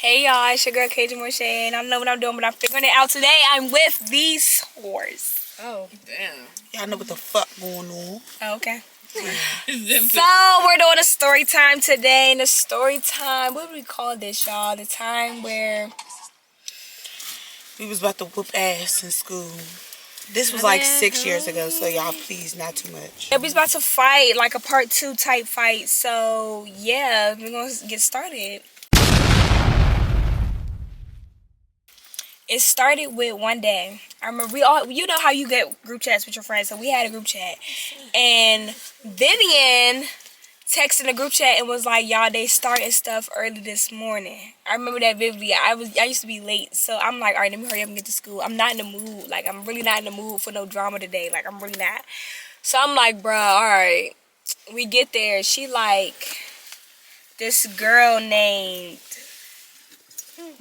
Hey y'all, it's your girl KJ Moshe, and I don't know what I'm doing, but I'm figuring it out today. I'm with these whores. Oh, Damn. y'all know what the fuck going on. Oh, okay. So we're doing a story time today, and the story time, what do we call this, y'all? The time where We was about to whoop ass in school. This was like 6 years ago, so y'all please not too much. we was about to fight, like a part 2 type fight. So yeah, we're gonna get started. It started with one day. I remember you know how you get group chats with your friends, so we had a group chat, and Vivian texted a group chat and was like, y'all, they started stuff early this morning. I remember that vividly. I used to be late, so I'm like, all right, let me hurry up and get to school. I'm not in the mood. Like, I'm really not in the mood for no drama today. Like, I'm really not. So I'm like, bruh, all right. We get there. She like, this girl named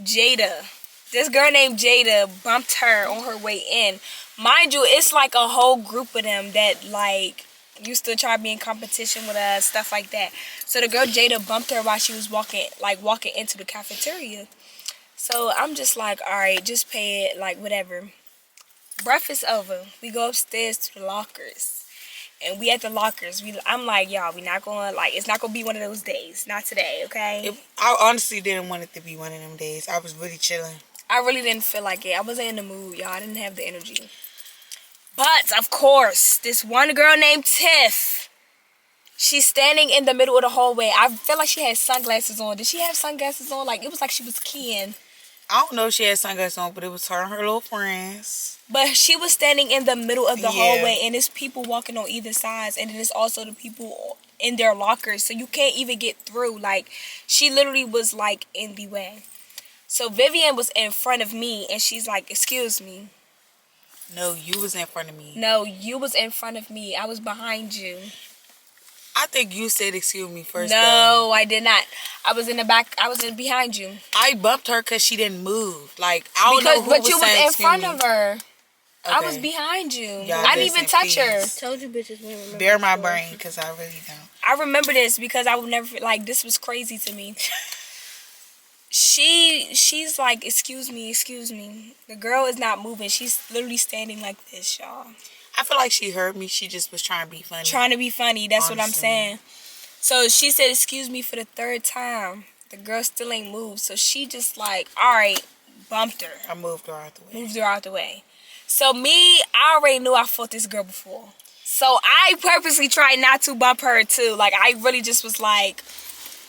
Jada. This girl named Jada bumped her on her way in. Mind you, it's like a whole group of them that like used to try to be in competition with us, stuff like that. So the girl Jada bumped her while she was walking into the cafeteria. So I'm just like, all right, just pay it, like whatever. Breakfast over. We go upstairs to the lockers. And we at the lockers. I'm like, y'all, we not going, like, it's not going to be one of those days. Not today, okay? I honestly didn't want it to be one of them days. I was really chilling. I really didn't feel like it. I wasn't in the mood, y'all. I didn't have the energy. But, of course, this one girl named Tiff, she's standing in the middle of the hallway. I feel like she had sunglasses on. Did she have sunglasses on? Like, it was like she was keying. I don't know if she had sunglasses on, but it was her and her little friends. But she was standing in the middle of the hallway, and there's people walking on either side, and then there's also the people in their lockers, so you can't even get through. Like, she literally was, like, in the way. So Vivian was in front of me, and she's like, excuse me. No, you was in front of me. No, you was in front of me. I was behind you. I think you said excuse me first. No, I did not. I was in the back. I was behind you. I bumped her because she didn't move. Like, I don't know who but was you saying was in front of her. Okay. I was behind you. Y'all I didn't even touch her. Told you bitches we remember. Bear my brain, because I really don't. I remember this because I would never, like, this was crazy to me. She's like, excuse me. The girl is not moving. She's literally standing like this, y'all. I feel like she heard me. She just was trying to be funny. Trying to be funny. That's Honestly. what I'm saying. So she said, excuse me for the third time. The girl still ain't moved. So she just like, all right, bumped her. I moved her out the way. Moved her out the way. So me, I already knew I fought this girl before. So I purposely tried not to bump her too. Like, I really just was like,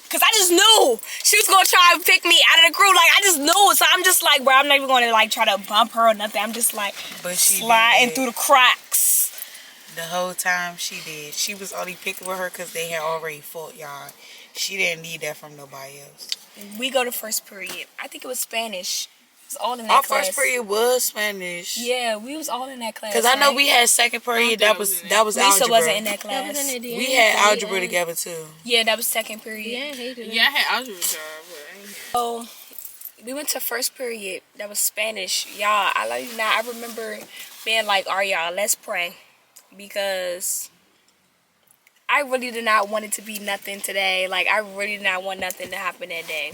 because I just knew she was going to try and pick me out of the crew. Like, I just knew. So I'm just like, bro, I'm not even going to, like, try to bump her or nothing. I'm just, like, sliding through the cracks. The whole time she did. She was only picking with her because they had already fought, y'all. She didn't need that from nobody else. We go to first period. I think it was Spanish. It was all in that class. Our first period was Spanish. Yeah, we was all in that class. Because I know we had second period. That was Lisa algebra. wasn't in that class. We had algebra together too. Yeah, that was second period. Yeah, I hated it. Yeah, I had algebra, but I ain't had. So we went to first period. That was Spanish. Y'all, I love you now. I remember being like, all right, y'all, let's pray. Because I really did not want it to be nothing today. Like, I really did not want nothing to happen that day.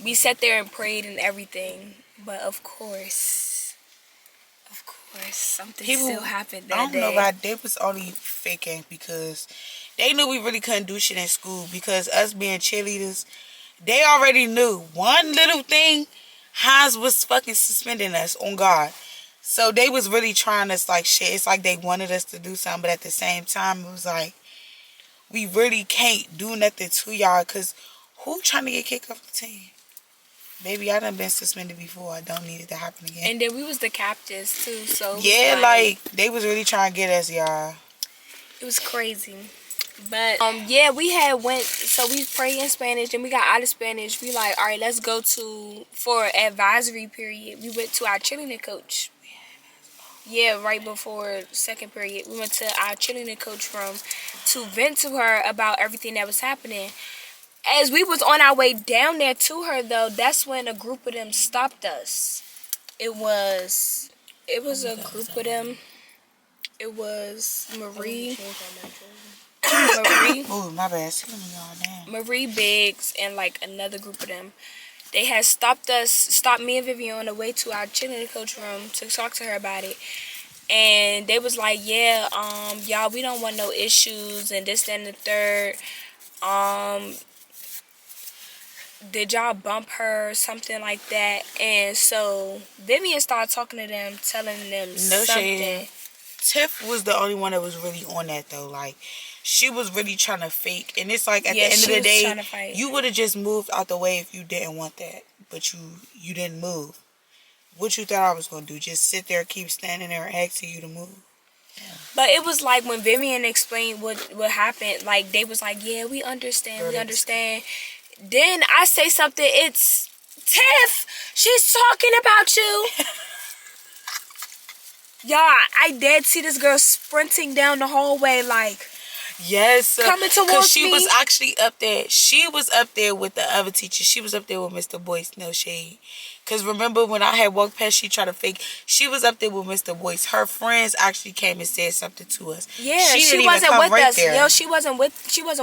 We sat there and prayed and everything. But of course, something still happened that day. I don't know about they was only faking because they knew we really couldn't do shit in school. Because us being cheerleaders, they already knew one little thing, Hans was fucking suspending us on God. So they was really trying us like shit. It's like they wanted us to do something, but at the same time, it was like, we really can't do nothing to y'all because who trying to get kicked off the team? Baby, I done been suspended before. I don't need it to happen again. And then we was the captains too, so yeah, like they was really trying to get us, y'all. It was crazy. But yeah, we prayed in Spanish, and we got out of Spanish. We like, all right, let's go for advisory period. We went to our cheerleading coach. Yeah, right before second period, we went to our cheerleading coach room to vent to her about everything that was happening. As we was on our way down there to her, though, that's when a group of them stopped us. It was a group of them. It was Marie. Oh, my bad. Excuse me, y'all. Damn. Marie Biggs and like another group of them. They had stopped me and Vivian on the way to our cheerleading coach room to talk to her about it. And they was like, yeah, y'all, we don't want no issues and this, that, and the third. Did y'all bump her, something like that? And so Vivian started talking to them, telling them No something. shade. Tiff was the only one that was really on that though. Like, she was really trying to fake. And it's like, at the end of the day, you would have just moved out the way if you didn't want that. But you didn't move. What you thought I was going to do? Just sit there, keep standing there, asking you to move? Yeah. But it was like when Vivian explained what happened, like, they was like, yeah, we understand, we understand. Then I say something, it's, Tiff, she's talking about you. Y'all, I did see this girl sprinting down the hallway, like, yes, coming towards me. Because she was actually up there. She was up there with the other teacher. She was up there with Mr. Boyce. No shade. Because remember when I had walked past, she tried to fake. She was up there with Mr. Boyce. Her friends actually came and said something to us. Yeah, she wasn't with us. Yo, she wasn't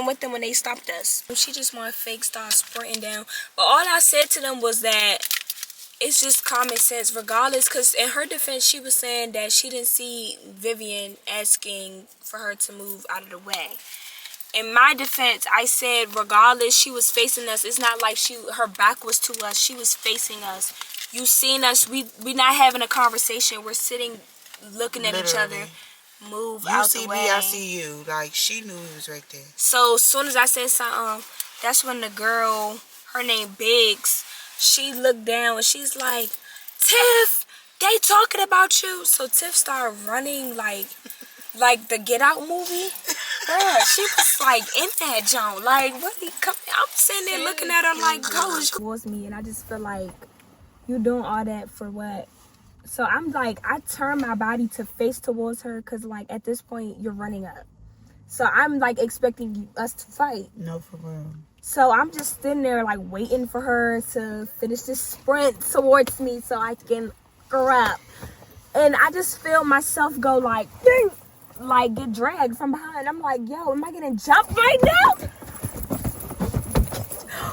with them when they stopped us. She just wanted fake start sprinting down. But all I said to them was that it's just common sense, regardless. Because in her defense, she was saying that she didn't see Vivian asking for her to move out of the way. In my defense, I said regardless, she was facing us. It's not like her back was to us. She was facing us. You seen us. We not having a conversation. We're sitting looking at each other. Move out the way. You see me, I see you. Like, she knew he was right there. So as soon as I said something, that's when the girl, her name Biggs, she looked down and she's like, Tiff, they talking about you. So Tiff started running like the Get Out movie. Girl, she was like in that joint. Like, what are you coming? I'm sitting there looking at her like, go. Towards me, and I just feel like you doing all that for what? So I'm like, I turn my body to face towards her because, like, at this point, you're running up. So I'm like expecting us to fight. No, for real. So I'm just sitting there like waiting for her to finish this sprint towards me so I can her up. And I just feel myself go like, ding, like get dragged from behind. I'm like, yo, am I getting jumped right now?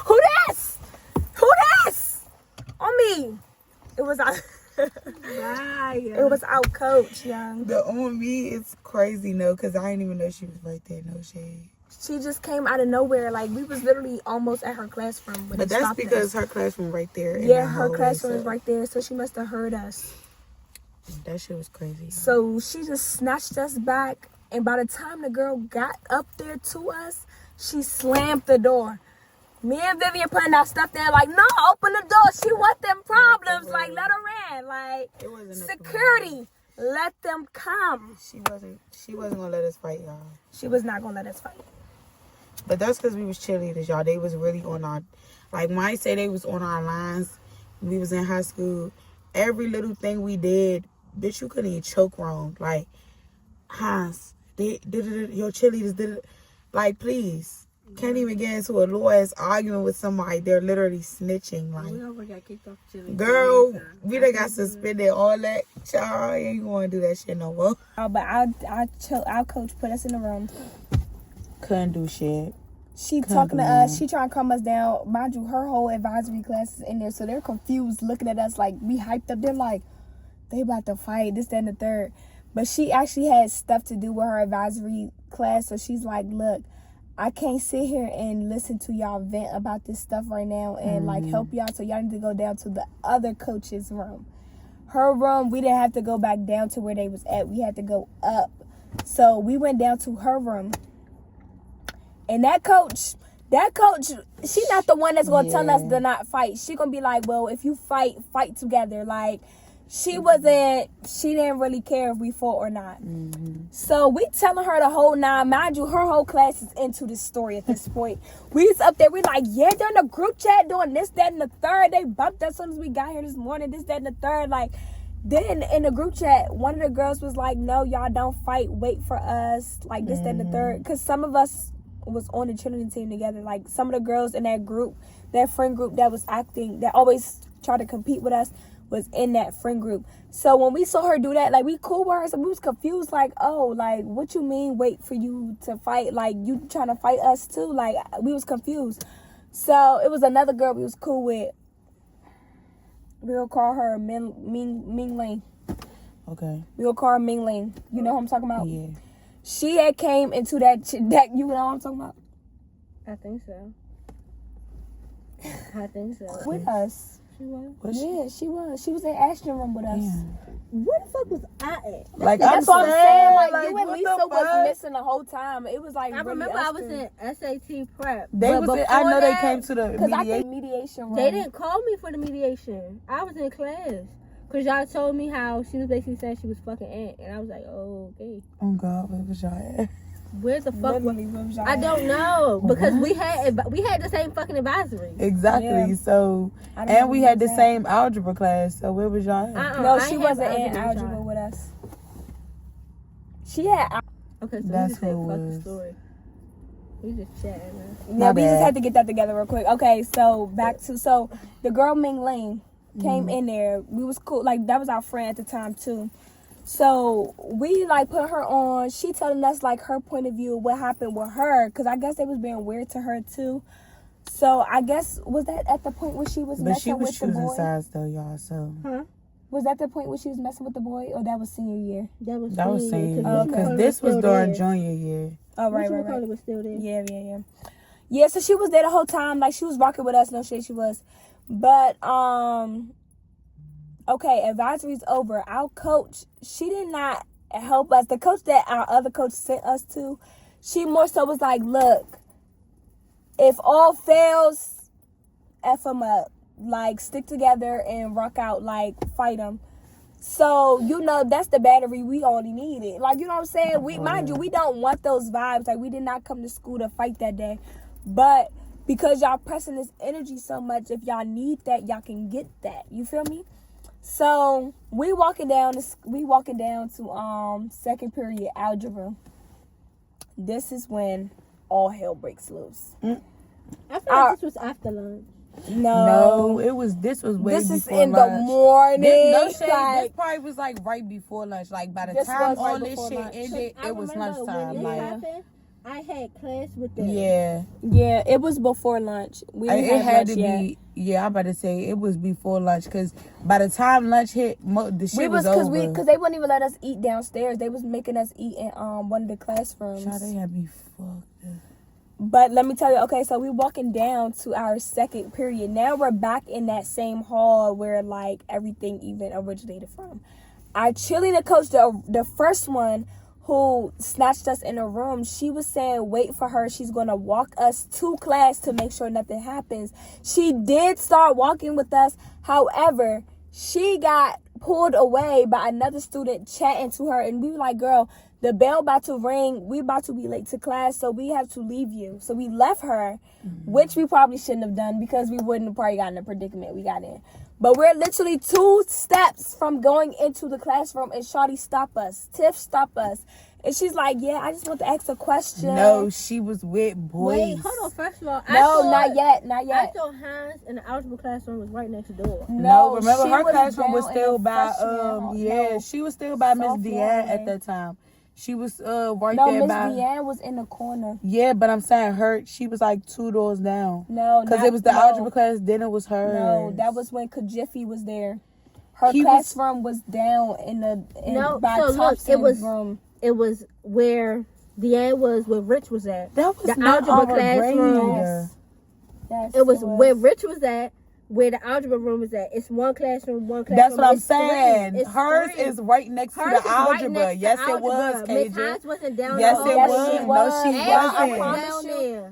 Who this? Who this? On me. It was our it was our coach, young. The on me is crazy, no, because I didn't even know she was right there. No shade. She just came out of nowhere. Like, we was literally almost at her classroom. But that's because her classroom right there. Yeah, her classroom is right there. So she must have heard us. That shit was crazy. So she just snatched us back. And by the time the girl got up there to us, she slammed the door. Me and Vivian putting our stuff there like, no, open the door. She want them problems. Like, let her in. Like, security, let them come. She wasn't gonna let us fight, y'all. She was not gonna let us fight. But that's because we was cheerleaders, y'all. They was really on our, like, when I say they was on our lines, we was in high school. Every little thing we did, bitch, you couldn't even choke wrong. Like, Hans, your cheerleaders did it. Like, please. Can't even get into a little-ass argument with somebody. They're literally snitching. Like, we already got kicked off cheerleading. Girl, we done got suspended, all that. Child, you ain't going to do that shit no more. But our coach put us in the room. Couldn't do shit. She talking to us. She trying to calm us down. Mind you, her whole advisory class is in there. So they're confused looking at us like we hyped up. They're like, they about to fight, this, that, and the third. But she actually had stuff to do with her advisory class. So she's like, look, I can't sit here and listen to y'all vent about this stuff right now and like help y'all. So y'all need to go down to the other coach's room. Her room, we didn't have to go back down to where they was at. We had to go up. So we went down to her room. And that coach, she not the one that's gonna tell us to not fight. She gonna be like, well, if you fight together. Like, she didn't really care if we fought or not. So we telling her the whole nine. Mind you, her whole class is into this story at this point. We was up there, we like, yeah, they're in the group chat doing this, that, and the third. They bumped us as soon as we got here this morning, this, that, and the third. Like, then in the group chat, one of the girls was like, no, y'all don't fight, wait for us, like this, that, and the third. Because some of us was on the cheerleading team together. Like, some of the girls in that group, that friend group that was acting, that always tried to compete with us, was in that friend group. So when we saw her do that, like, we cool with her, so we was confused, like, oh, like, what you mean wait for you to fight? Like, you trying to fight us too? Like, we was confused. So it was another girl we was cool with. We'll call her Ming Ling. Okay. We'll call her Ming Ling. You know who I'm talking about? Yeah. She had came into that you know what I'm talking about? I think so. I think so. With us. She was? Yeah, she was. She was in Ashton room with us. Yeah. Where the fuck was I at? Like, That's what I'm saying. Like, like, you and what Lisa the was fuck? missing the whole time. It was like I really remember us I was two. in SAT prep. They but was. I know before they that, came to the Because I mediation. think mediation room. They didn't call me for the mediation. I was in class. Because y'all told me how she was basically saying she was fucking Aunt. And I was like, oh, okay. Oh God, where was y'all at? Where the fuck Literally, where was y'all I at? don't know. Because What? we had the same fucking advisory. Exactly. Yeah. So, I don't know and we where had the was at. same algebra class. So where was y'all at? No, I she ain't have wasn't in algebra with algebra y'all. with us. She had. Okay, so That's we just said who it fuck was. the story. We just chatting, man. Yeah, My we just bad. had to get that together real quick. Okay, so back to the girl Ming Ling came in there. We was cool. Like that was our friend at the time too. So we like put her on. She telling us like her point of view, what happened with her, because I guess they was being weird to her too. So I guess was that at the point where she was But she messing was with the choosing boy? sides though, y'all. So Was that the point where she was messing with the boy, or that was senior year? That was saying Oh, okay. because this was during junior year. Oh right. It was still there. Yeah. Yeah, so she was there the whole time. Like, she was rocking with us. No shit, she was. But, okay, advisory's over. Our coach, she did not help us. The coach that our other coach sent us to, she more so was like, look, if all fails, F them up. Like, stick together and rock out. Like, fight them. So, you know, that's the battery we only needed. Like, you know what I'm saying? Mind you, we don't want those vibes. Like, we did not come to school to fight that day. But because y'all pressing this energy so much, if y'all need that, y'all can get that. You feel me? So we walking down to second period algebra. This is when all hell breaks loose. I feel like this was after lunch. No, this was way this before is in lunch. the morning. No shade. Like, This probably was like right before lunch. Like by the This time was right all this before shit lunch. ended, I it was remember lunchtime. when Like this happened, I had class with them. yeah, yeah, it was before lunch. We didn't it have had lunch to yet. be. Yeah, I'm about to say it was before lunch because by the time lunch hit, the shit was over. Because they wouldn't even let us eat downstairs. They was making us eat in one of the classrooms. Child, they had me fucked up. But let me tell you, okay, so we're walking down to our second period. Now we're back in that same hall where, like, everything even originated from. Our cheerleader coach, the first one who snatched us in a room, she was saying, wait for her. She's going to walk us to class to make sure nothing happens. She did start walking with us. However, she got pulled away by another student chatting to her. And we were like, girl, the bell about to ring. We about to be late to class, so we have to leave you. So we left her, which we probably shouldn't have done because we wouldn't have probably gotten in the predicament we got in. But we're literally 2 steps from going into the classroom, and Shawty stop us. Tiff stop us. And she's like, yeah, I just want to ask a question. No, she was with boys. Wait, hold on. First of all, Not yet. I thought Hans in the algebra classroom was right next door. No, remember she her was classroom was down still in the by freshman hall. No, she was still by Miss sophomore Deanne hall. at that time. She was right No, there Miss by Deanne was in the corner. Yeah, but I'm saying she was like 2 doors down. No, because it was the algebra class, then it was her. No, that was when Kajiffy was there. Her classroom was down by Thompson's room. It was where Deanne was, where Rich was at. That was the not algebra our classroom. grade. Yes, it was where Rich was at, where the algebra room is at. It's one classroom. That's what I'm It's saying. three. It's Hers three. is right next to the algebra. Yes, it was, Miss KJ. Hines wasn't down Yes, there. it was. No, she wasn't.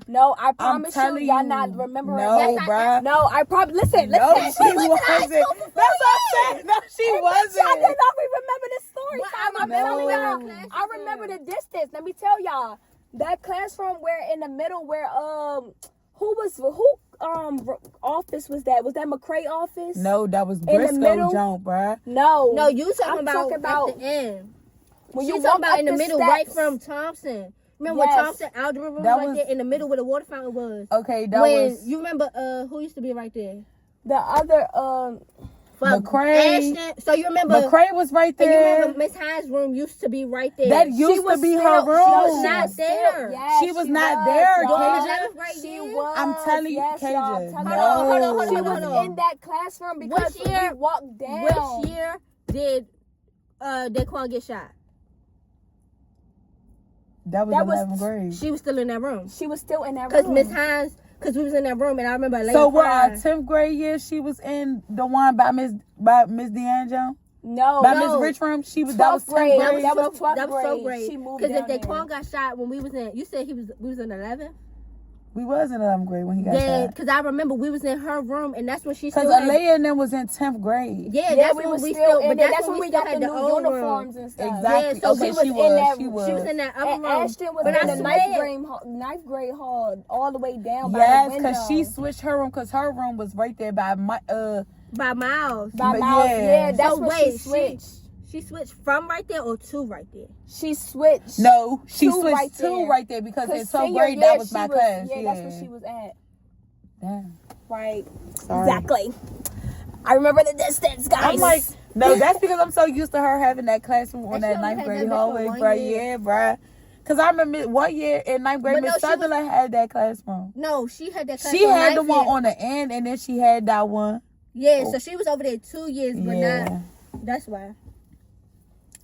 No, I promise telling y'all you. not remembering. No, bruh. No, I probably listen. No, she wasn't. That's what I'm saying. No, she wasn't. Y'all did not remember this story. I'm telling y'all. No. I remember the distance. Let me tell y'all. That classroom where in the middle where who office was that? Was that McCray office? No, that was In the Briscoe middle? jump, bruh. No, you I'm talking about at the end. when She you talking walk about up in the the middle, steps. right from Thompson. Remember when Thompson algebra room That right was- there in the middle where the water fountain was? Okay, that when was you remember who used to be right there? The other McCray. Ashton. So you remember McCray was right And you there. remember Miss Hines' room used to be right there. That used to be her room. She was not there. Yes, She was not there, y'all. Kaja. Right She there. was. I'm telling you, yes, y'all, I'm Kaja. telling No. you. She was in that classroom because Which year- we walked down. Which year did Daquan get shot? That was 11th grade. She was still in that room. She was still in that Because room. Miss Hines, because we was in that room, and I remember later. So what? Our 10th grade year, she was in the one by Miss DeAngelo. No, By Miss Rich room. She was. That was 10th grade. That was 12th That was so grade. great. She moved Because if down Daquan got shot when we was in, you said we was in 11th. We was in 11th grade when he got Then, shot. because I remember we was in her room, and that's when she Because still had- Alea and them was in 10th grade. Yeah, Yeah, that's we when was we still, still. and But that's when we got had the new old room. uniforms and stuff. Exactly. Yeah, so okay, she was she in was. that- She was. She was in that other And room. Ashton was But in I the swear- ninth grade hall, all the way down by Yes, the window. because she switched her room because her room was right there by my by Miles. By But Miles, yeah. yeah, that's So what wait, she switched. She switched from right there or to right there? She switched. No, she Two switched right two there. right there because in 'Cause 12th senior grade year, that was she my class. Yeah, that's where she was at. Damn. Right. Sorry. Exactly. I remember the distance, guys. I'm like, no, that's because I'm so used to her having that classroom on And that she only 9th had grade that bitch for hallway, 1 bro. year. Yeah, bruh. Because I remember 1 year in 9th grade, But no, Miss she was- Sutherland had that classroom. No, she had that class. She had the ninth one year. on the end, and then she had that one. Yeah, so she was over there 2 years, but Yeah. not. That's why.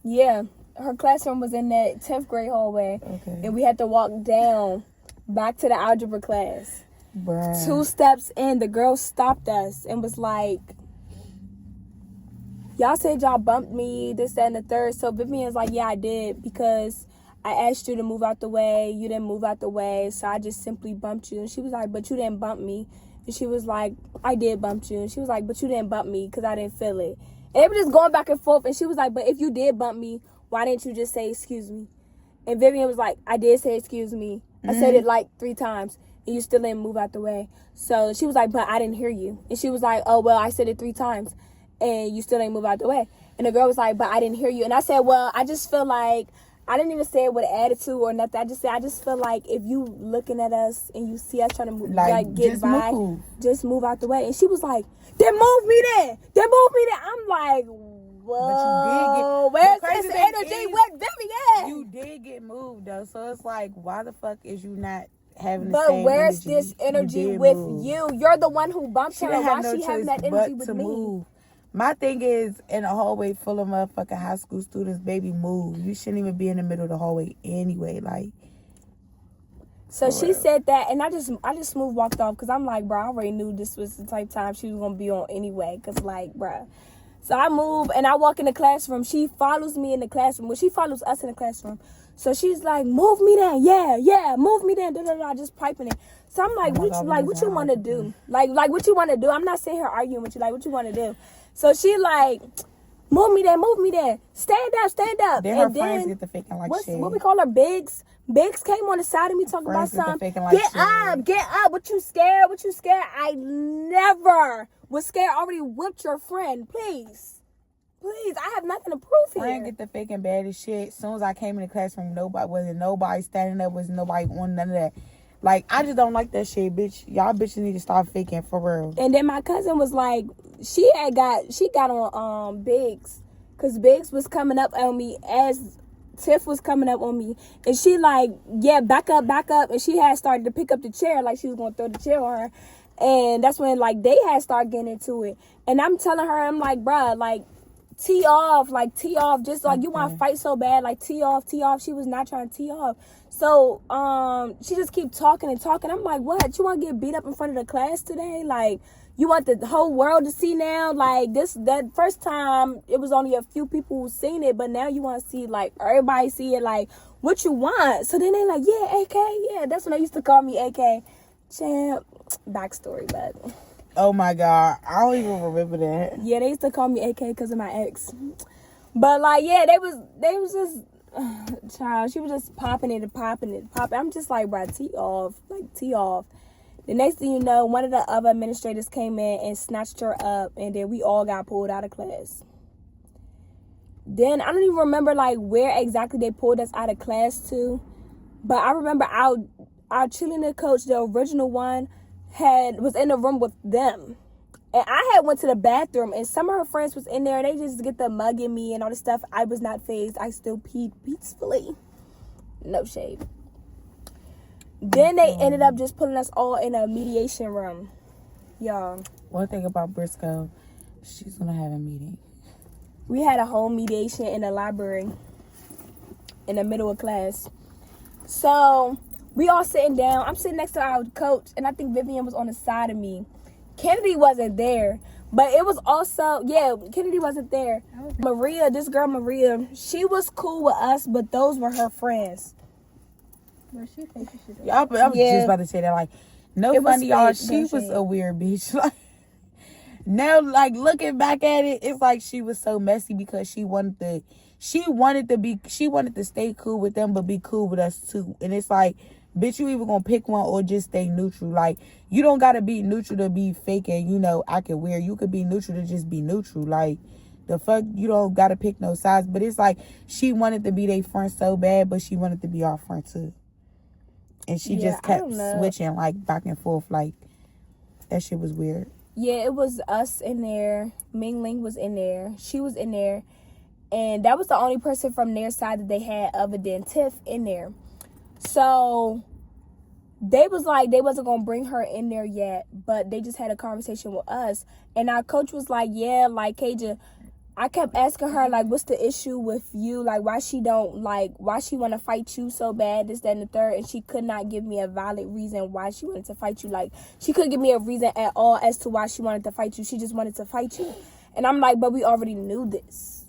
yeah, her classroom was in that 10th grade hallway, Okay. and we had to walk down back to the algebra class. Bruh. 2 steps in, the girl stopped us and was like, y'all said y'all bumped me, this, that, and the third. So Vivian's like, yeah, I did, because I asked you to move out the way. You didn't move out the way, so I just simply bumped you. And she was like, but you didn't bump me. And she was like, I did bump you. And she was like, but you didn't bump me because I didn't feel it. And they were just going back and forth. And she was like, but if you did bump me, why didn't you just say excuse me? And Vivian was like, I did say excuse me. I said it like 3 times. And you still didn't move out the way. So she was like, but I didn't hear you. And she was like, oh, well, I said it 3 times. And you still didn't move out the way. And the girl was like, but I didn't hear you. And I said, well, I just feel like, I didn't even say it with an attitude or nothing. I just said, I just feel like if you looking at us and you see us trying to move, like get just by, move. just move out the way. And she was like, then move me there. Then move me there. I'm like, whoa, where's the crazy this thing energy? is, Where's Vivian? You did get moved though, so it's like, why the fuck is you not having the But same where's energy? this energy You did with move. you? You're the one who bumped She her. didn't Why have no she having choice that energy but with to me? move. My thing is, in a hallway full of motherfucking high school students, baby, move. You shouldn't even be in the middle of the hallway anyway. Like, So for she real. said that, and I just smooth walked off because I'm like, bro, I already knew this was the type of time she was gonna be on anyway. Cause like, bro. So I move and I walk in the classroom. She follows me in the classroom. Well, she follows us in the classroom. So she's like, move me down, yeah, move me down, just piping it. So I'm like, Oh my God, what you want to do? Like what you want to do? I'm not sitting here arguing with you. Like, what you want to do? So she like, move me there, stand up. Then her and friends then get to faking like shit. what we call her, Biggs. Biggs came on the side of me talking about Friends get to something. faking like Get up. What you scared? I never was scared. I already whipped your friend. Please, I have nothing to prove here. Friend get the faking bad as shit. As soon as I came in the classroom, nobody standing up, wasn't nobody on none of that. Like, I just don't like that shit, bitch. Y'all bitches need to stop faking for real. And then my cousin was like, she got on Biggs, cause Biggs was coming up on me as Tiff was coming up on me, and she like, yeah, back up, and she had started to pick up the chair like she was gonna throw the chair on her, and that's when like they had started getting into it, and I'm telling her, I'm like, bruh, like tee off, just like you want to fight so bad, like tee off. She was not trying to tee off. So she just keep talking. I'm like, what? You want to get beat up in front of the class today? Like, you want the whole world to see now? Like, that first time, it was only a few people who seen it, but now you want to see, like, everybody see it, like, what you want? So then they like, yeah, AK, yeah. That's when they used to call me AK. Champ. Backstory, but... Oh my God, I don't even remember that. Yeah, they used to call me AK because of my ex. But, like, yeah, they was just... child, she was just popping it. I'm just like, bro, tee off. The next thing you know, one of the other administrators came in and snatched her up, and then we all got pulled out of class. Then I don't even remember like where exactly they pulled us out of class to, but I remember our cheerleading coach, the original one, was in the room with them. And I had went to the bathroom, and some of her friends was in there, and they just get the mugging me and all this stuff. I was not fazed. I still peed peacefully. No shade. Then they ended up just putting us all in a mediation room. Y'all. One thing about Briscoe, she's gonna have a meeting. We had a whole mediation in the library in the middle of class. So we all sitting down. I'm sitting next to our coach, and I think Vivian was on the side of me. Kennedy wasn't there, but it was also, Kennedy wasn't there. Maria, this girl Maria, she was cool with us, but those were her friends. But she faked shit. I was just about to say that, like, no It was funny, y'all. fake, She no was shade. a weird bitch. Like, now, like, looking back at it, it's like she was so messy because she wanted to stay cool with them, but be cool with us too. And it's like, bitch, you either gonna pick one or just stay neutral. Like, you don't gotta be neutral to be fake and, you know, acting weird. You could be neutral to just be neutral. Like, the fuck, you don't gotta pick no sides. But it's like, she wanted to be their friend so bad, but she wanted to be our friend too. And she just kept switching, like, back and forth. Like, that shit was weird. Yeah, it was us in there. Ming Ling was in there. She was in there. And that was the only person from their side that they had other than Tiff in there. So they was like, they wasn't going to bring her in there yet, but they just had a conversation with us. And our coach was like, yeah, like, Kaja, I kept asking her, like, what's the issue with you? Like, why she want to fight you so bad, this, that, and the third. And she could not give me a valid reason why she wanted to fight you. Like, she couldn't give me a reason at all as to why she wanted to fight you. She just wanted to fight you. And I'm like, but we already knew this.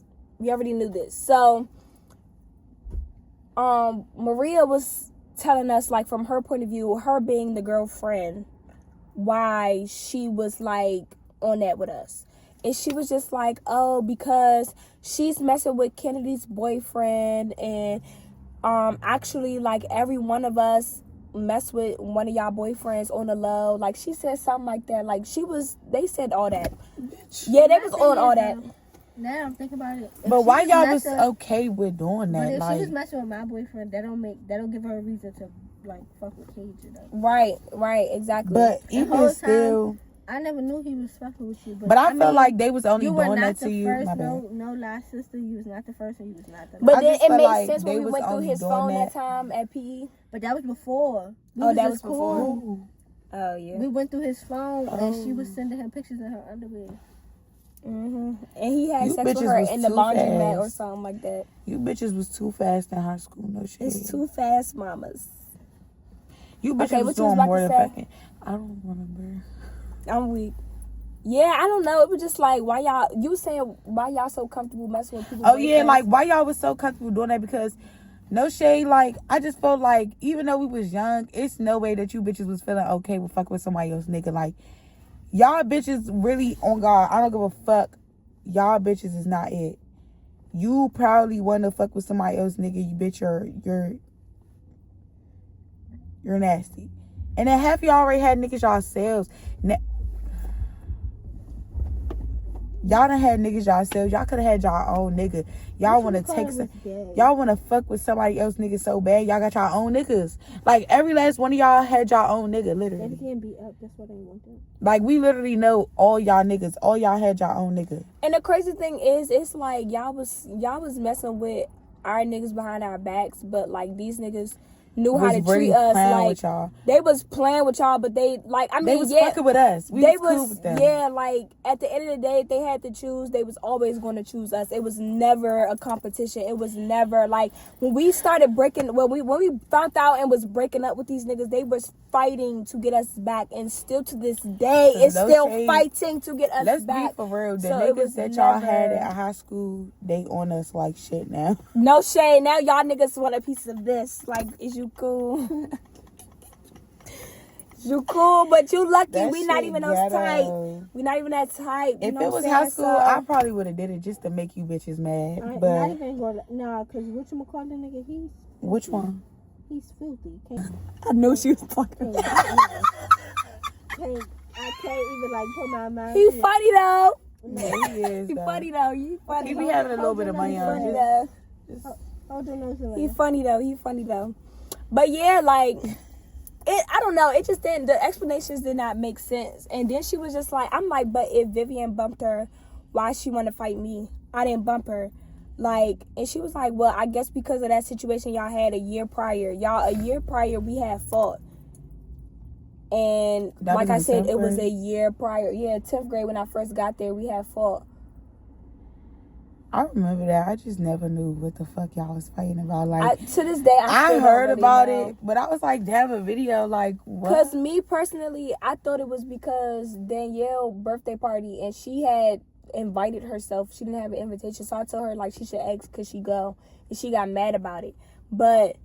So, Maria was telling us, like, from her point of view, her being the girlfriend, why she was, like, on that with us. And she was just like, oh, because she's messing with Kennedy's boyfriend. And actually, like, every one of us mess with one of y'all boyfriends on the low. Like, she said something like that. Like, they said all that. Yeah, they was on all that. Now I'm thinking about it. But why y'all was okay with doing that? But if like, she was messing with my boyfriend, that don't give her a reason to, like, fuck with Cage, though. Right, exactly. But even still, I never knew he was fucking with you. But I felt like they was only doing that to you. First, My bad. no lie, sister. You was not the first, and you was not the last. But then it made like sense when we went through his phone that time at PE. But that was before. That was cool. before. Oh yeah. We went through his phone, and she was sending him pictures of her underwear. And he had You sex with bitches her was in the too laundromat or fast. something like that. You bitches was too fast in high school. No shit. It's too fast, mamas. You bitches Okay, was what you was doing about more to than say? fucking. I don't remember. I'm weak. Yeah, I don't know. It was just like, why y'all so comfortable messing with people? Oh yeah, like why y'all was so comfortable doing that? Because no shade, like I just felt like even though we was young, it's no way that you bitches was feeling okay with fucking with somebody else, nigga. Like y'all bitches really on God. I don't give a fuck. Y'all bitches is not it. You probably want to fuck with somebody else, nigga. You bitch, you're nasty. And then half of y'all already had niggas yourselves. Y'all done had niggas yourselves. Y'all could have had y'all own nigga. Y'all want to take y'all want to fuck with somebody else nigga so bad. Y'all got y'all own niggas. Like every last one of y'all had y'all own nigga, literally. They can't beat up. That's what they want to. Like we literally know all y'all niggas. All y'all had y'all own nigga. And the crazy thing is, it's like y'all was messing with our niggas behind our backs, but like these niggas knew how to treat us. Like they was playing with y'all, but they like they was fucking with us. They was cool with them. Yeah, like at the end of the day, if they had to choose, they was always going to choose us. It was never a competition. It was never like when we started breaking when we found out and was breaking up with these niggas, they was fighting to get us back, and still to this day, it's still fighting to get us back. Let's be for real. The niggas that y'all had at high school, they on us like shit now. No shade. Now y'all niggas want a piece of this. Like, is you cool? You cool, but you lucky. We not even that tight. We not even that tight. If it was high school, I probably would have did it just to make you bitches mad. But not even because whatchamacallit nigga, he's which one? He's filthy. I know she was fucking. I can't even like put my mind. He funny though. Yeah, he is. He funny though. He funny. He be having a little bit of money on him. He funny though. But yeah, like I don't know. It just didn't. The explanations did not make sense. And then she was just like, I'm like, but if Vivian bumped her, why she want to fight me? I didn't bump her. Like, and she was like, well, I guess because of that situation y'all had a year prior. A year prior, we had fought. And that like I said, it was grade? a year prior. Yeah, 10th grade when I first got there, we had fought. I remember that. I just never knew what the fuck y'all was fighting about. Like, To this day, I still heard don't really about know. it, but I was like, damn, a video, like, what? Because me personally, I thought it was because Danielle's birthday party, and she had invited herself. She didn't have an invitation, so I told her like she should ask could she go, and she got mad about it. But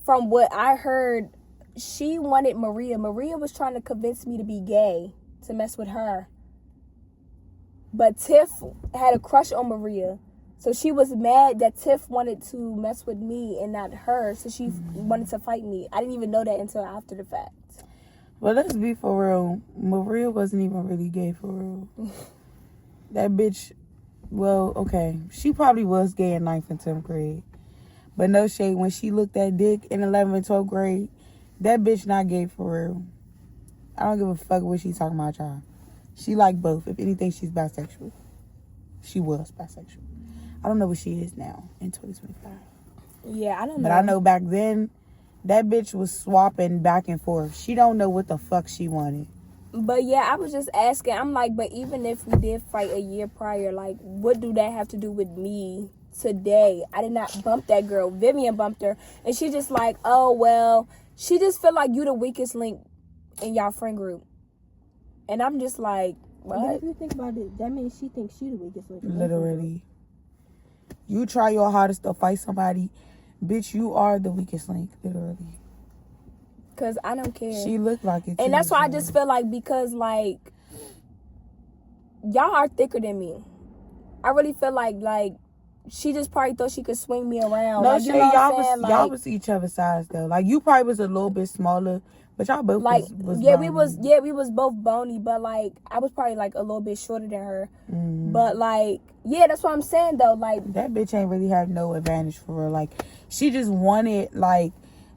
from what I heard, she wanted Maria. Maria was trying to convince me to be gay to mess with her. But Tiff had a crush on Maria. So she was mad that Tiff wanted to mess with me and not her. So she wanted to fight me. I didn't even know that until after the fact. But let's be for real. Maria wasn't even really gay for real. That bitch, well, okay. She probably was gay in 9th and 10th grade. But no shade, when she looked at dick in 11th and 12th grade, that bitch not gay for real. I don't give a fuck what she talking about, y'all. She like both. If anything, she's bisexual. She was bisexual. I don't know what she is now in 2025. Yeah, I don't know. But I know back then, that bitch was swapping back and forth. She don't know what the fuck she wanted. But yeah, I was just asking. I'm like, but even if we did fight a year prior, like, what do that have to do with me today? I did not bump that girl. Vivian bumped her. And she just like, oh, well, she just feel like you the weakest link in y'all friend group. And I'm just like, what? But if you think about it, that means she thinks she the weakest link. Literally. You try your hardest to fight somebody, bitch, you are the weakest link, literally. Because I don't care. She looked like it, too. And that's why I just feel like, because, like, y'all are thicker than me. I really feel like, she just probably thought she could swing me around. No like, shit, you know what I'm y'all saying? y'all was each other's size, though. Like, you probably was a little bit smaller, but y'all both like was yeah, bony. we was both bony, but like I was probably like a little bit shorter than her. But like, yeah, that's what I'm saying though. Like, that bitch ain't really have no advantage for her. Like, she just wanted, like,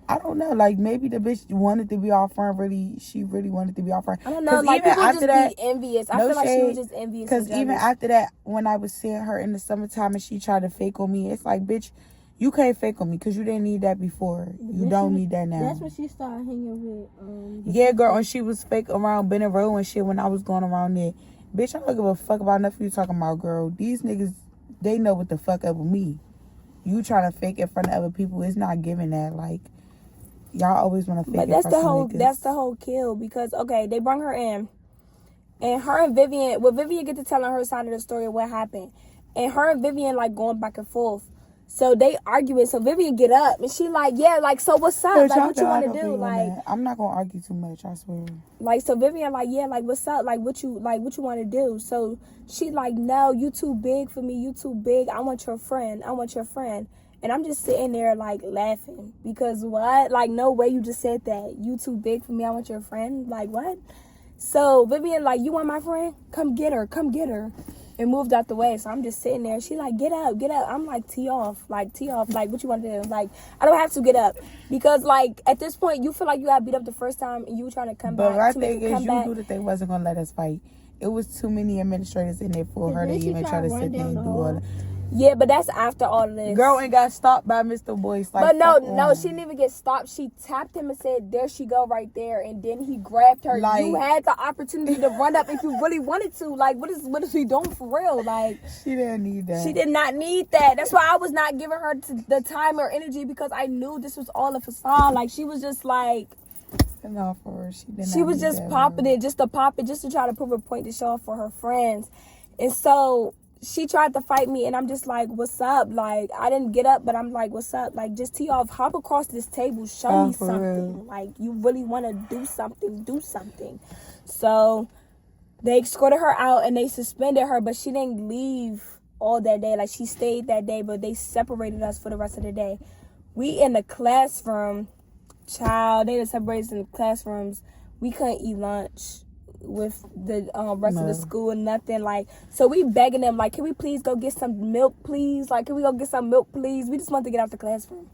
I don't know, like, maybe the bitch wanted to be our friend. She really wanted to be our friend. I don't know, like, people just be envious. I feel like she was just envious. Because even after that, when I was seeing her in the summertime and she tried to fake on me, it's like, bitch, you can't fake on me because you didn't need that before. You don't need that now. That's when she started hanging with. Yeah, girl, and she was fake around Bennett Road and shit when I was going around there. Bitch, I don't give a fuck about nothing you talking about, girl. These niggas, they know what the fuck up with me. You trying to fake in front of other people, it's not giving that. Like, y'all always want to fake. But that's the whole kill, because okay, they brought her in, and her and Vivian, Vivian get to telling her side of the story of what happened, and her and Vivian like going back and forth. So they arguing. So Vivian get up and she like, yeah, like, so what's up? Like, what you want to do? Like, I'm not gonna argue too much, I swear. Like, so Vivian like, yeah, like, what's up? Like, what you want to do? So she like, no, you too big for me. You too big. I want your friend. And I'm just sitting there like laughing because what? Like, no way you just said that. You too big for me. I want your friend. Like, what? So Vivian like, you want my friend? Come get her. And moved out the way. So I'm just sitting there. She like, get up. I'm like, tee off. Like, what you want to do? Like, I don't have to get up. Because, like, at this point, you feel like you got beat up the first time and you were trying to come back. But my thing is, you knew that they wasn't going to let us fight. It was too many administrators in there for her to even try to sit there and do all that. Yeah, but that's after all of this. Girl, and got stopped by Mr. Boyce. Like, but no, she didn't even get stopped. She tapped him and said, there she go right there. And then he grabbed her. Like, you had the opportunity to run up if you really wanted to. Like, what is he doing for real? Like, she didn't need that. She did not need that. That's why I was not giving her the time or energy, because I knew this was all a facade. Like, she was just like... No, for her. She was just popping it, just to pop it, just to try to prove a point to show off for her friends. And so... she tried to fight me, and I'm just like, what's up? Like, I didn't get up, but I'm like, what's up? Like, just tee off, hop across this table, show me something. Real. Like, you really want to do something. So, they escorted her out, and they suspended her, but she didn't leave all that day. Like, she stayed that day, but they separated us for the rest of the day. We in the classroom, child, they just separated us in the classrooms. We couldn't eat lunch with the rest of the school and nothing. Like, so we begging them like, can we please go get some milk, please? Like, can we go get some milk, please? We just want to get out the classroom.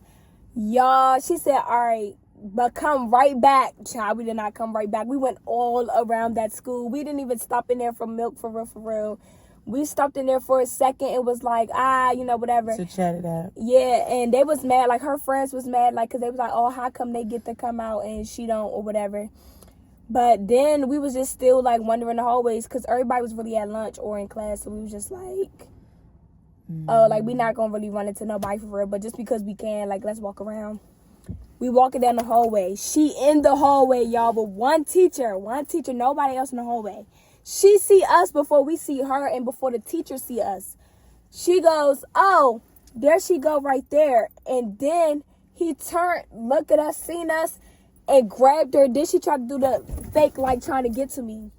Y'all, she said, all right, But come right back. Child, we did not come right back. We went all around that school. We didn't even stop in there for milk, for real, for real. We stopped in there for a second. It was like, whatever. To chat it out. Yeah, and they was mad. Like, her friends was mad, like, because they was like, oh, how come they get to come out and she don't, or whatever. But then we was just still, like, wandering the hallways because everybody was really at lunch or in class. So we was just like, oh, like, we not going to really run into nobody for real. But just because we can, like, let's walk around. We walking down the hallway. She in the hallway, y'all, with one teacher, nobody else in the hallway. She see us before we see her and before the teacher see us. She goes, oh, there she go right there. And then he turned, looked at us, seen us, and grabbed her. Then she tried to do the fake, like, trying to get to me.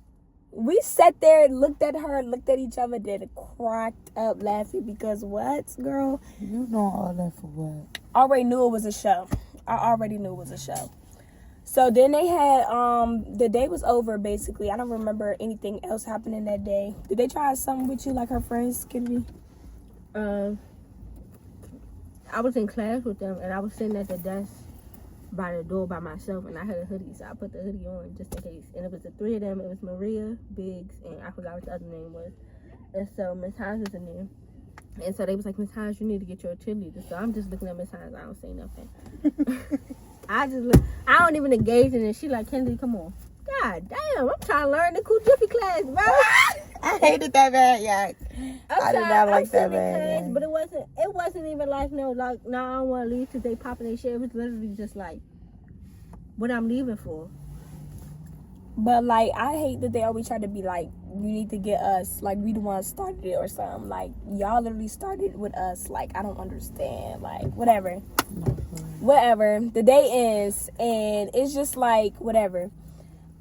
We sat there, looked at her, looked at each other, then cracked up laughing because what, girl? You know all that for what? I already knew it was a show. So then they had, the day was over, basically. I don't remember anything else happening that day. Did they try something with you, like her friends, Kennedy? I was in class with them, and I was sitting at the desk by the door by myself, and I had a hoodie, so I put the hoodie on just in case. And it was the three of them. It was Maria, Biggs, and I forgot what the other name was. And so Miss Hines was in there. And so they was like, Miss Hines, you need to get your cheerleader. So I'm just looking at Miss Hines. I don't say nothing. I don't even engage in it. She like, Kennedy, come on. God damn, I'm trying to learn the cool Jiffy class, bro. I hated that bad, yeah. I did not like that bad. Class, but it wasn't even like, no, like, no, I don't want to leave because they popping their shit. It was literally just like, what I'm leaving for. But, like, I hate that they always try to be like, you need to get us, like, we the ones started it or something. Like, y'all literally started with us. Like, I don't understand. Like, whatever. The day ends, and it's just like, whatever.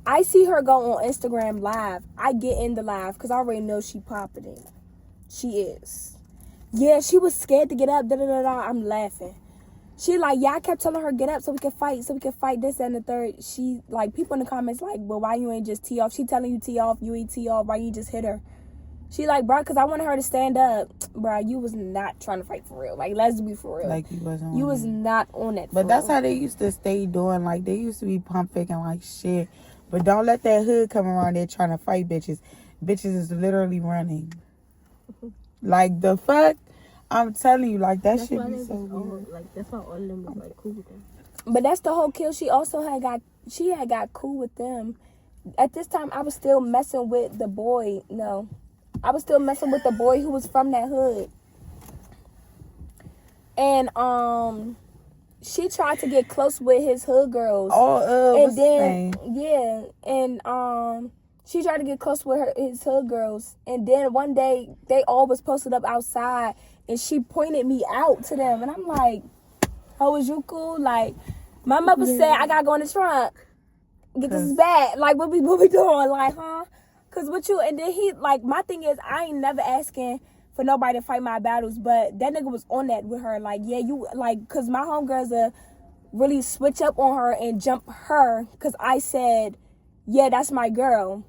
I see her go on Instagram live. I get in the live because I already know she popping it. She is. Yeah, she was scared to get up. I'm laughing. She like, yeah, I kept telling her, get up so we can fight, this, that, and the third. She, like, people in the comments like, well, why you ain't just tee off? She telling you tee off, you ain't tee off, why you just hit her? She like, bro, because I wanted her to stand up. Bro, you was not trying to fight for real. Like, let's be for real. Like, you wasn't You on was it. not on it. But that's how they used to stay doing. Like, they used to be pump faking like shit. But don't let that hood come around there trying to fight bitches. Bitches is literally running. Like, the fuck? I'm telling you, like, that shit be so weird. Like, that's why all of them was like cool with them. But that's the whole kill. She also had got cool with them. At this time, I was still messing with the boy. No. I was still messing with the boy who was from that hood. And, she tried to get close with his hood girls. And then, yeah. And, she tried to get close with his hood girls. And then one day, they all was posted up outside. And she pointed me out to them. And I'm like, oh, is you cool? Like, my mother said, I got to go in the trunk. Get this bag. Like, what we doing? Like, huh? Because with you. And then he, like, my thing is, I ain't never asking for nobody to fight my battles. But that nigga was on that with her. Like, yeah, you, like, because my homegirls really switch up on her and jump her. Because I said, yeah, that's my girl.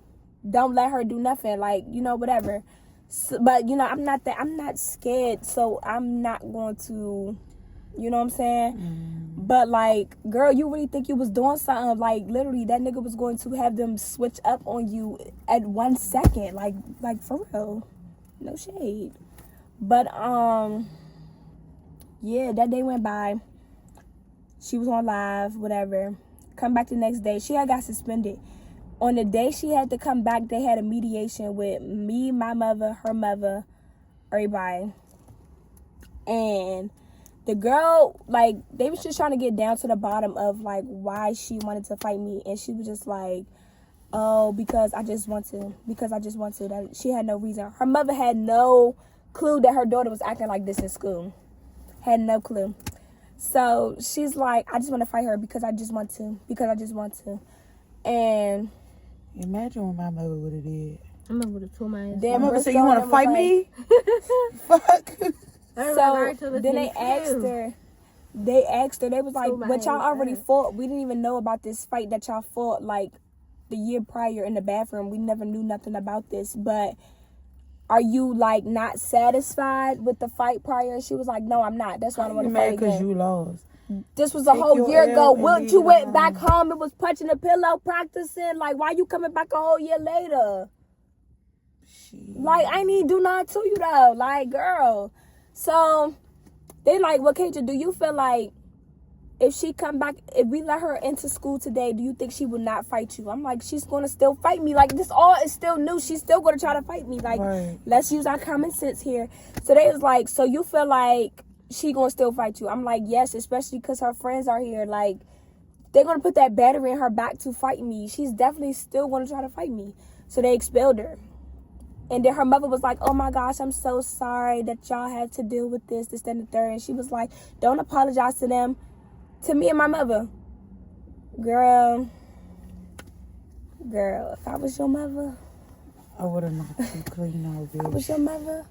Don't let her do nothing. Like, you know, whatever. So, but, you know, I'm not scared, so I'm not going to, you know what I'm saying? But, like, girl, you really think you was doing something? Like, literally, that nigga was going to have them switch up on you at 1 second. Like, for real. No shade. But, yeah, that day went by. She was on live, whatever. Come back the next day. She had got suspended. On the day she had to come back, they had a mediation with me, my mother, her mother, everybody. And the girl, like, they was just trying to get down to the bottom of, like, why she wanted to fight me. And she was just like, oh, because I just want to. That she had no reason. Her mother had no clue that her daughter was acting like this in school. Had no clue. So she's like, I just want to fight her because I just want to. And imagine what my mother would have did. My mother would have told my ass. My mother said, you want to fight me? Fuck. So then they asked her, they was like, but y'all already fought. We didn't even know about this fight that y'all fought, like, the year prior in the bathroom. We never knew nothing about this. But are you, like, not satisfied with the fight prior? She was like, no, I'm not. That's why I don't want to fight again. Because you lost. This was a Take whole your year L ago. and Wilt, leave you it went alone. back home and was punching the pillow practicing. Like, why you coming back a whole year later? Like, I need do not to you though. Like, girl. So they like, well, Keisha, do you feel like if she come back, if we let her into school today, do you think she would not fight you? I'm like, she's gonna still fight me. Like, this all is still new. She's still gonna try to fight me. Like, Right. let's use our common sense here. So they was like, so you feel like she gonna still fight you? I'm like, yes, especially because her friends are here. Like, they're gonna put that battery in her back to fight me. She's definitely still gonna try to fight me. So they expelled her. And then her mother was like, oh my gosh, I'm so sorry that y'all had to deal with this, that, and the third. And she was like, don't apologize to them. To me and my mother. Girl, if I was your mother, I would have knocked you clean out, I bitch. was your mother.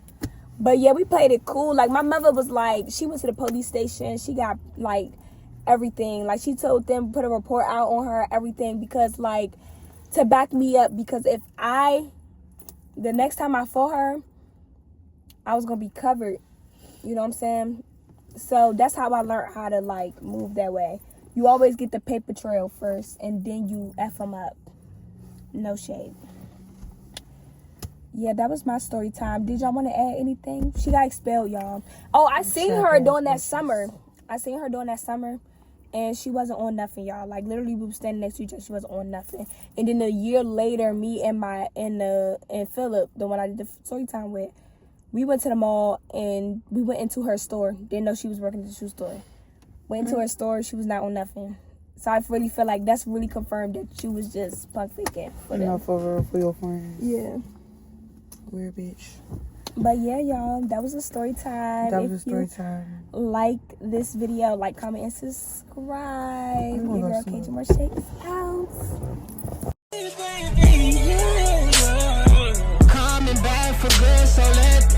But yeah, we played it cool. Like, my mother was like, she went to the police station. She got, like, everything. Like, she told them, put a report out on her, everything. Because, like, to back me up. Because if the next time I fought her, I was going to be covered. You know what I'm saying? So that's how I learned how to, like, move that way. You always get the paper trail first, and then you F them up. No shade. Yeah, that was my story time. Did y'all want to add anything? She got expelled, y'all. Oh, I seen her during that summer. And she wasn't on nothing, y'all. Like, literally, we were standing next to each other. She wasn't on nothing. And then a year later, me and Philip, the one I did the story time with, we went to the mall and we went into her store. Didn't know she was working at the shoe store. Went into her store. She was not on nothing. So I really feel like that's really confirmed that she was just punk faking for them. Enough for real, for your friends. Yeah. Weird bitch. But yeah, y'all, that was a story time. That was a If story you time. like this video, like, comment, and subscribe. I'm gonna Your go girl smoke. Keisha Moore Shakes out. Coming back for good, so let